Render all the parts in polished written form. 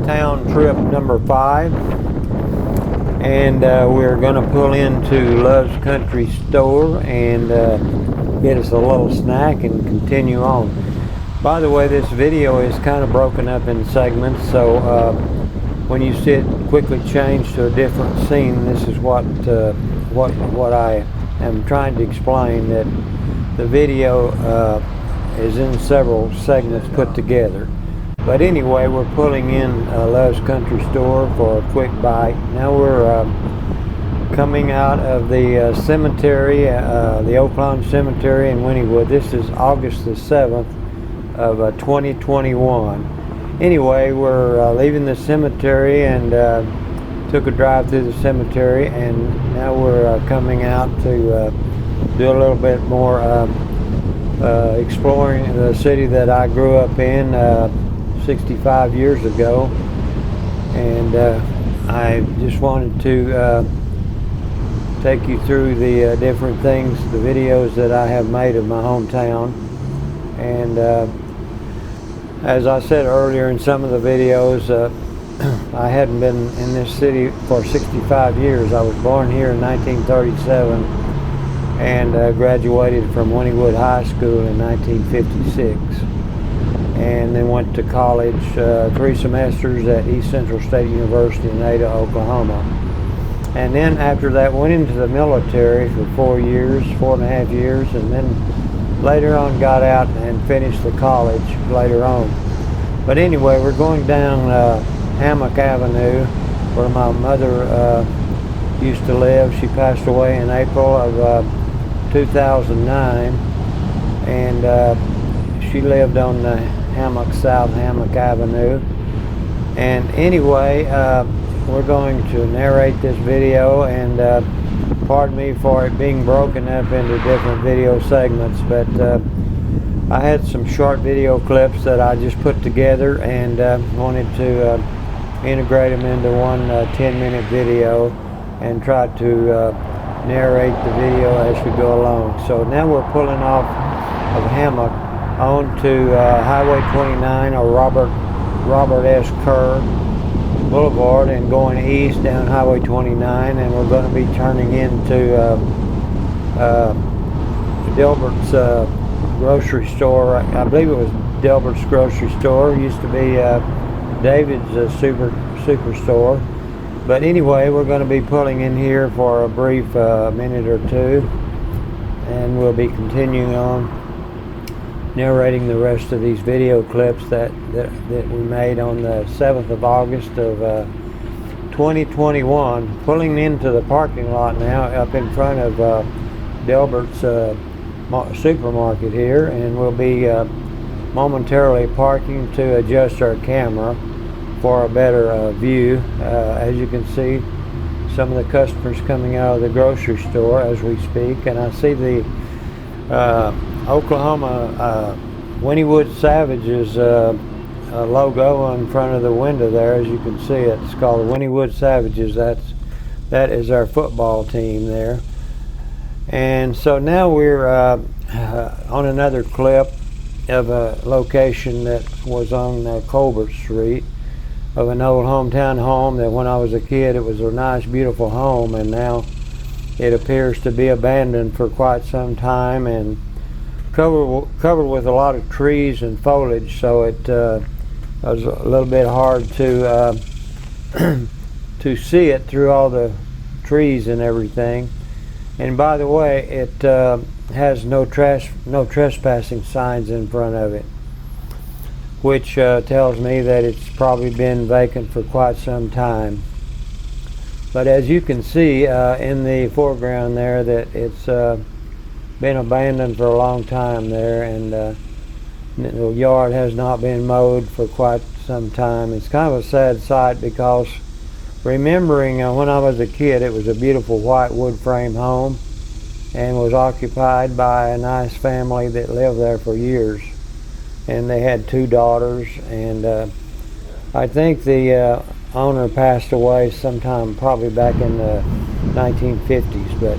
town trip number 5, and we're going to pull into Love's Country Store and get us a little snack and continue on. By the way, this video is kind of broken up in segments, so when you see it quickly change to a different scene, this is what I am trying to explain, that the video is in several segments put together. But anyway, we're pulling in Love's Country Store for a quick bite. Now we're coming out of the cemetery, the Oakland Cemetery in Wynnewood. This is August the 7th of 2021. Anyway, we're leaving the cemetery and took a drive through the cemetery, and now we're coming out to do a little bit more exploring the city that I grew up in 65 years ago. And I just wanted to take you through the different things, the videos that I have made of my hometown. And as I said earlier in some of the videos, I hadn't been in this city for 65 years. I was born here in 1937 and graduated from Wynnewood High School in 1956. And then went to college 3 semesters at East Central State University in Ada, Oklahoma. And then after that went into the military for 4.5 years, and then later on got out and finished the college later on. But anyway, we're going down Hammock Avenue, where my mother used to live. She passed away in April of 2009, and she lived on the South Hammock Avenue. And anyway, we're going to narrate this video, and pardon me for it being broken up into different video segments, but I had some short video clips that I just put together and wanted to integrate them into one 10-minute video and try to narrate the video as we go along. So now we're pulling off of Hammock onto Highway 29, or Robert S. Kerr Boulevard, and going east down Highway 29, and we're going to be turning into Dilbert's grocery store. I believe it was Dilbert's grocery store. It used to be David's superstore. But anyway, we're going to be pulling in here for a brief minute or two, and we'll be continuing on narrating the rest of these video clips that we made on the 7th of August of 2021. Pulling into the parking lot now up in front of Dilbert's supermarket here, and we'll be momentarily parking to adjust our camera for a better view. As you can see, some of the customers coming out of the grocery store as we speak, and I see the Oklahoma Wynnewood Savages logo in front of the window there. As you can see, it's called the Wynnewood Savages. That is our football team there. And so now we're on another clip of a location that was on Colbert Street, of an old hometown home that when I was a kid it was a nice, beautiful home, and now it appears to be abandoned for quite some time and covered with a lot of trees and foliage, so it was a little bit hard to to see it through all the trees and everything. And by the way, it has no trespassing signs in front of it, which tells me that it's probably been vacant for quite some time. But as you can see in the foreground there, that it's been abandoned for a long time there, and the yard has not been mowed for quite some time. It's kind of a sad sight, because remembering when I was a kid, it was a beautiful white wood frame home and was occupied by a nice family that lived there for years, and they had 2 daughters, and I think the owner passed away sometime probably back in the 1950s. But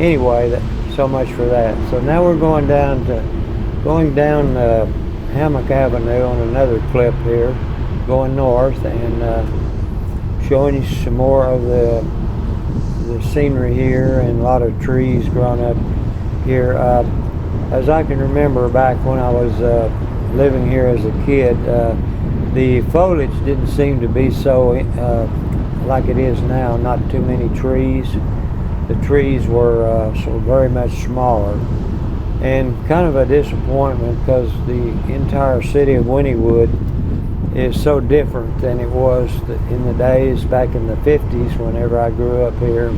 anyway, so much for that. So now we're going down Hammock Avenue on another clip here, going north and showing you some more of the scenery here, and a lot of trees growing up here. As I can remember back when I was living here as a kid, the foliage didn't seem to be so like it is now. Not too many trees. The trees were so very much smaller, and kind of a disappointment because the entire city of Wynnewood is so different than it was in the days back in the 50s whenever I grew up here,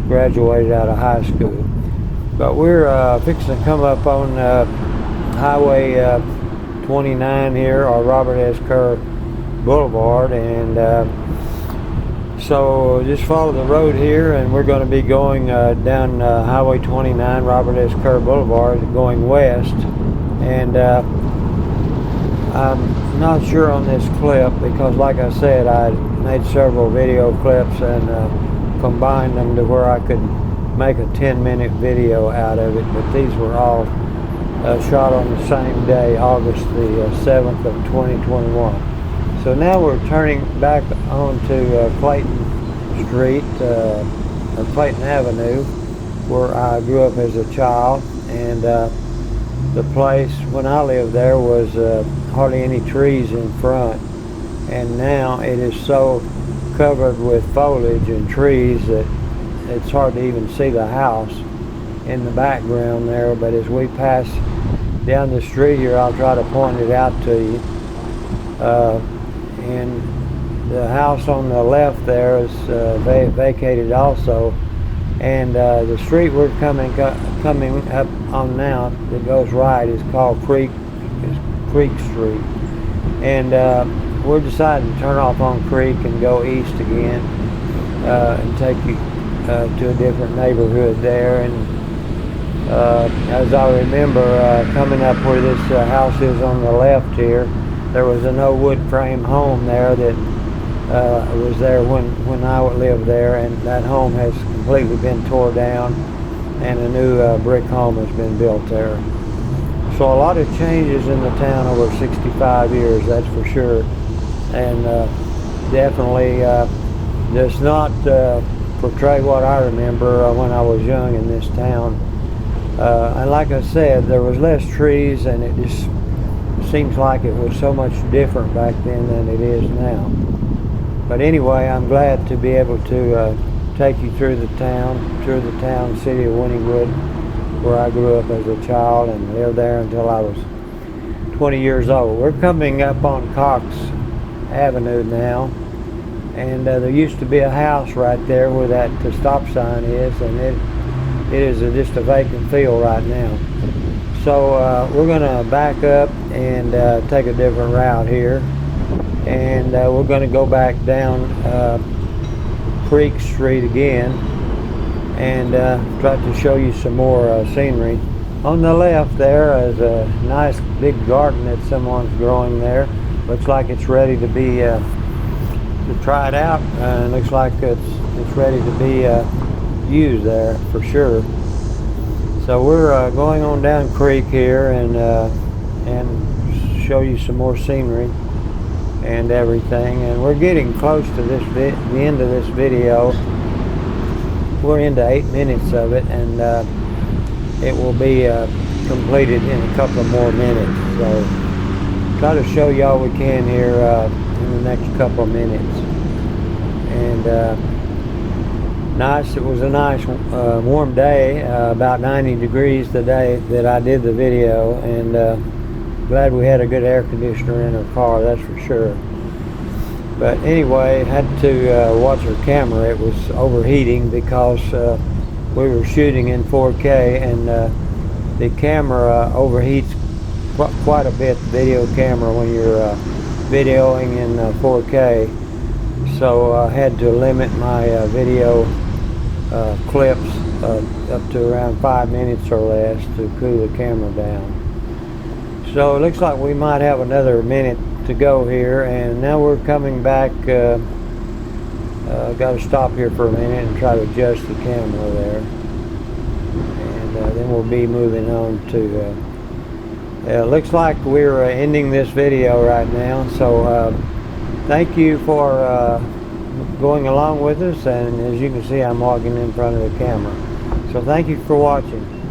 graduated out of high school. But we're fixing to come up on Highway 29 here, or Robert S. Kerr Boulevard, and so just follow the road here, and we're going to be going down Highway 29, Robert S. Kerr Boulevard, going west. And I'm not sure on this clip because, like I said, I made several video clips and combined them to where I could make a 10-minute video out of it, but these were all shot on the same day, August the 7th of 2021. So now we're turning back onto Clayton Street, or Clayton Avenue, where I grew up as a child, and the place when I lived there was hardly any trees in front, and now it is so covered with foliage and trees that it's hard to even see the house in the background there. But as we pass down the street here, I'll try to point it out to you. And the house on the left there is vacated also, and the street we're coming up on now that goes right is called Creek Street, and we're deciding to turn off on Creek and go east again and take you to a different neighborhood there. And as I remember coming up where this house is on the left here, there was an old wood frame home there that was there when I lived there, and that home has completely been tore down, and a new brick home has been built there. So a lot of changes in the town over 65 years, that's for sure, and definitely does not portray what I remember when I was young in this town. And like I said, there was less trees, and it just seems like it was so much different back then than it is now. But anyway, I'm glad to be able to take you through the town, city of Wynnewood, where I grew up as a child and lived there until I was 20 years old. We're coming up on Cox Avenue now, and there used to be a house right there where that stop sign is, and it is just a vacant field right now. So we're going to back up and take a different route here, and we're going to go back down Creek Street again and try to show you some more scenery. On the left there is a nice big garden that someone's growing there. Looks like it's ready to be to try it out, and looks like it's ready to be used there for sure. So we're going on down Creek here and show you some more scenery and everything. And we're getting close to the end of this video. We're into 8 minutes of it, and it will be completed in a couple of more minutes. So try to show you all we can here in the next couple of minutes. And nice. It was a nice warm day, about 90 degrees the day that I did the video, and glad we had a good air conditioner in our car, that's for sure. But anyway, had to watch our camera. It was overheating because we were shooting in 4K, and the camera overheats quite a bit, the video camera, when you're videoing in 4K. So I had to limit my video clips up to around 5 minutes or less to cool the camera down. So it looks like we might have another minute to go here, and now we're coming back. Got to stop here for a minute and try to adjust the camera there, and then we'll be moving on to looks like we're ending this video right now. So thank you for going along with us, and as you can see, I'm walking in front of the camera. So thank you for watching.